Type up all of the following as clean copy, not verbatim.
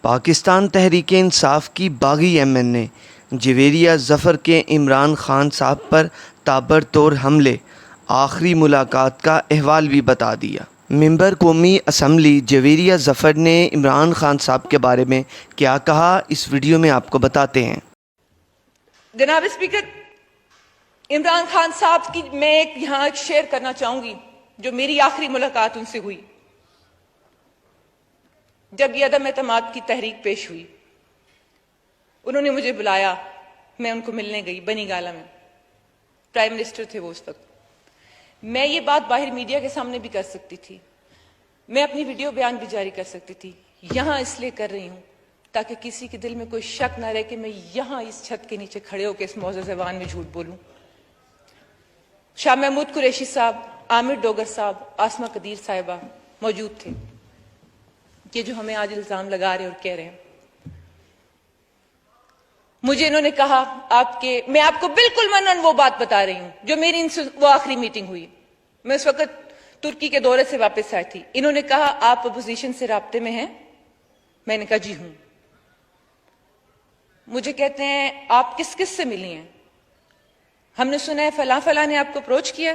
پاکستان تحریک انصاف کی باغی M N اے جویریہ ظفر کے عمران خان صاحب پر تابڑتوڑ حملے، آخری ملاقات کا احوال بھی بتا دیا۔ ممبر قومی اسمبلی جویریہ ظفر نے عمران خان صاحب کے بارے میں کیا کہا، اس ویڈیو میں آپ کو بتاتے ہیں۔ جناب اسپیکر، عمران خان صاحب کی میں یہاں شیئر کرنا چاہوں گی جو میری آخری ملاقات ان سے ہوئی جب یہ عدم اعتماد کی تحریک پیش ہوئی۔ انہوں نے مجھے بلایا، میں ان کو ملنے گئی بنی گالہ میں، پرائم منسٹر تھے وہ اس وقت۔ میں یہ بات باہر میڈیا کے سامنے بھی کر سکتی تھی، میں اپنی ویڈیو بیان بھی جاری کر سکتی تھی، یہاں اس لیے کر رہی ہوں تاکہ کسی کے دل میں کوئی شک نہ رہے کہ میں یہاں اس چھت کے نیچے کھڑے ہو کے اس معزز ایوان میں جھوٹ بولوں۔ شاہ محمود قریشی صاحب، عامر ڈوگر صاحب، آسمہ قدیر صاحبہ موجود تھے، یہ جو ہمیں آج الزام لگا رہے اور کہہ رہے ہیں۔ مجھے انہوں نے کہا میں آپ کو بالکل منن وہ بات بتا رہی ہوں جو میری ان سے وہ آخری میٹنگ ہوئی۔ میں اس وقت ترکی کے دورے سے واپس آئی تھی۔ انہوں نے کہا آپ اپوزیشن سے رابطے میں ہیں؟ میں نے کہا جی ہوں۔ مجھے کہتے ہیں آپ کس کس سے ملی ہیں؟ ہم نے سنا ہے فلاں فلاں نے آپ کو اپروچ کیا۔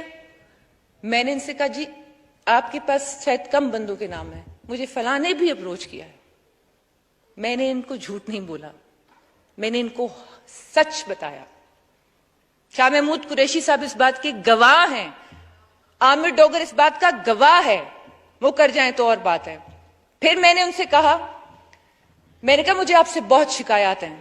میں نے ان سے کہا جی آپ کے پاس شاید کم بندوں کے نام ہیں، مجھے فلاں نے بھی اپروچ کیا ہے۔ میں نے ان کو جھوٹ نہیں بولا، میں نے ان کو سچ بتایا۔ شاہ محمود قریشی صاحب اس بات کے گواہ ہیں، عامر ڈوگر اس بات کا گواہ ہے، وہ کر جائیں تو اور بات ہے۔ پھر میں نے ان سے کہا، میں نے کہا مجھے آپ سے بہت شکایات ہیں۔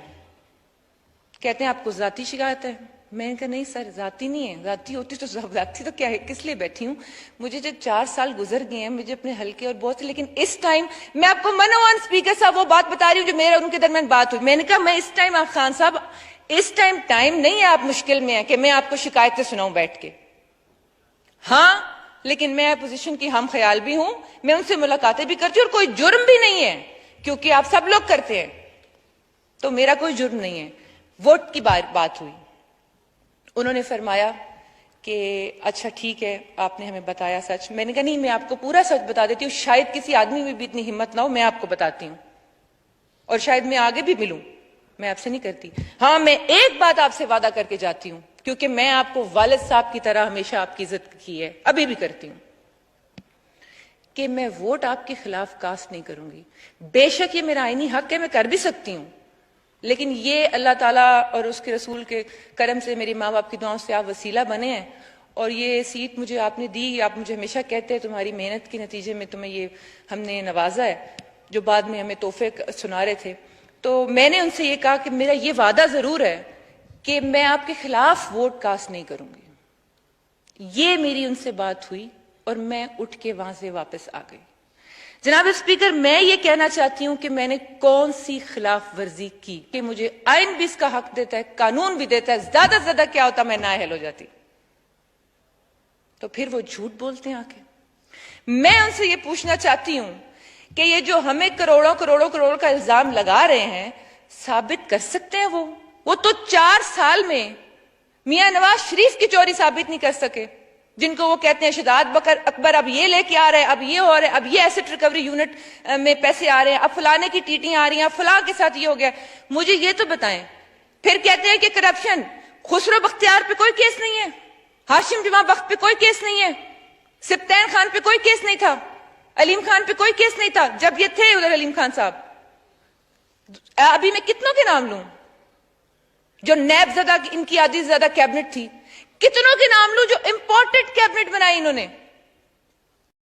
کہتے ہیں آپ کو ذاتی شکایت ہے؟ میں نے کہا نہیں سر، ذاتی نہیں ہے، ذاتی ہوتی تو ذاتی تو کیا ہے، کس لیے بیٹھی ہوں؟ مجھے جو 4 سال گزر گئے ہیں، مجھے اپنے حلقے اور بہت سے، لیکن اس ٹائم میں آپ کو منوان اسپیکر صاحب وہ بات بتا رہی ہوں جو میرے اور ان کے درمیان بات ہوئی۔ میں نے کہا میں اس ٹائم خان صاحب اس ٹائم نہیں ہے، آپ مشکل میں ہیں کہ میں آپ کو شکایتیں سناؤں بیٹھ کے۔ ہاں لیکن میں اپوزیشن کی ہم خیال بھی ہوں، میں ان سے ملاقاتیں بھی کرتی ہوں اور کوئی جرم بھی نہیں ہے کیونکہ آپ سب لوگ کرتے ہیں، تو میرا کوئی جرم نہیں ہے۔ ووٹ کی بات ہوئی، انہوں نے فرمایا کہ اچھا ٹھیک ہے آپ نے ہمیں بتایا سچ۔ میں نے کہا نہیں میں آپ کو پورا سچ بتا دیتی ہوں، شاید کسی آدمی میں بھی اتنی ہمت نہ ہو، میں آپ کو بتاتی ہوں اور شاید میں آگے بھی ملوں، میں آپ سے نہیں کرتی۔ ہاں میں ایک بات آپ سے وعدہ کر کے جاتی ہوں کیونکہ میں آپ کو والد صاحب کی طرح ہمیشہ آپ کی عزت کی ہے، ابھی بھی کرتی ہوں، کہ میں ووٹ آپ کے خلاف کاسٹ نہیں کروں گی۔ بے شک یہ میرا آئینی حق ہے، میں کر بھی سکتی ہوں، لیکن یہ اللہ تعالیٰ اور اس کے رسول کے کرم سے، میری ماں باپ کی دعاؤں سے آپ وسیلہ بنے ہیں اور یہ سیٹ مجھے آپ نے دی۔ آپ مجھے ہمیشہ کہتے ہیں تمہاری محنت کے نتیجے میں تمہیں یہ ہم نے نوازا ہے، جو بعد میں ہمیں تحفے سنا رہے تھے۔ تو میں نے ان سے یہ کہا کہ میرا یہ وعدہ ضرور ہے کہ میں آپ کے خلاف ووٹ کاسٹ نہیں کروں گی۔ یہ میری ان سے بات ہوئی اور میں اٹھ کے وہاں سے واپس آ گئی۔ جناب اسپیکر، میں یہ کہنا چاہتی ہوں کہ میں نے کون سی خلاف ورزی کی کہ مجھے آئین بھی اس کا حق دیتا ہے، قانون بھی دیتا ہے، زیادہ سے زیادہ کیا ہوتا میں نااہل ہو جاتی، تو پھر وہ جھوٹ بولتے ہیں آ کے۔ میں ان سے یہ پوچھنا چاہتی ہوں کہ یہ جو ہمیں کروڑوں کا الزام لگا رہے ہیں، ثابت کر سکتے ہیں وہ تو 4 سال میں میاں نواز شریف کی چوری ثابت نہیں کر سکے، جن کو وہ کہتے ہیں شہزاد اکبر اب یہ لے کے آ رہے ہیں، اب یہ ہو رہا ہے، اب یہ ایسٹ ریکوری یونٹ میں پیسے آ رہے ہیں، اب فلانے کی ٹیٹیاں آ رہی ہیں، فلاں کے ساتھ یہ ہو گیا۔ مجھے یہ تو بتائیں۔ پھر کہتے ہیں کہ کرپشن، خسرو بختیار پہ کوئی کیس نہیں ہے، ہاشم جمعہ بخت پہ کوئی کیس نہیں ہے، سبطین خان پہ کوئی کیس نہیں تھا، علیم خان پہ کوئی کیس نہیں تھا جب یہ تھے ادھر علیم خان صاحب۔ ابھی میں کتنوں کے نام لوں جو نیب زدہ ان کی آدھی زیادہ کیبنٹ تھی، کتنوں کے نام لوں جو امپورٹڈ کیبنٹ بنائی انہوں نے؟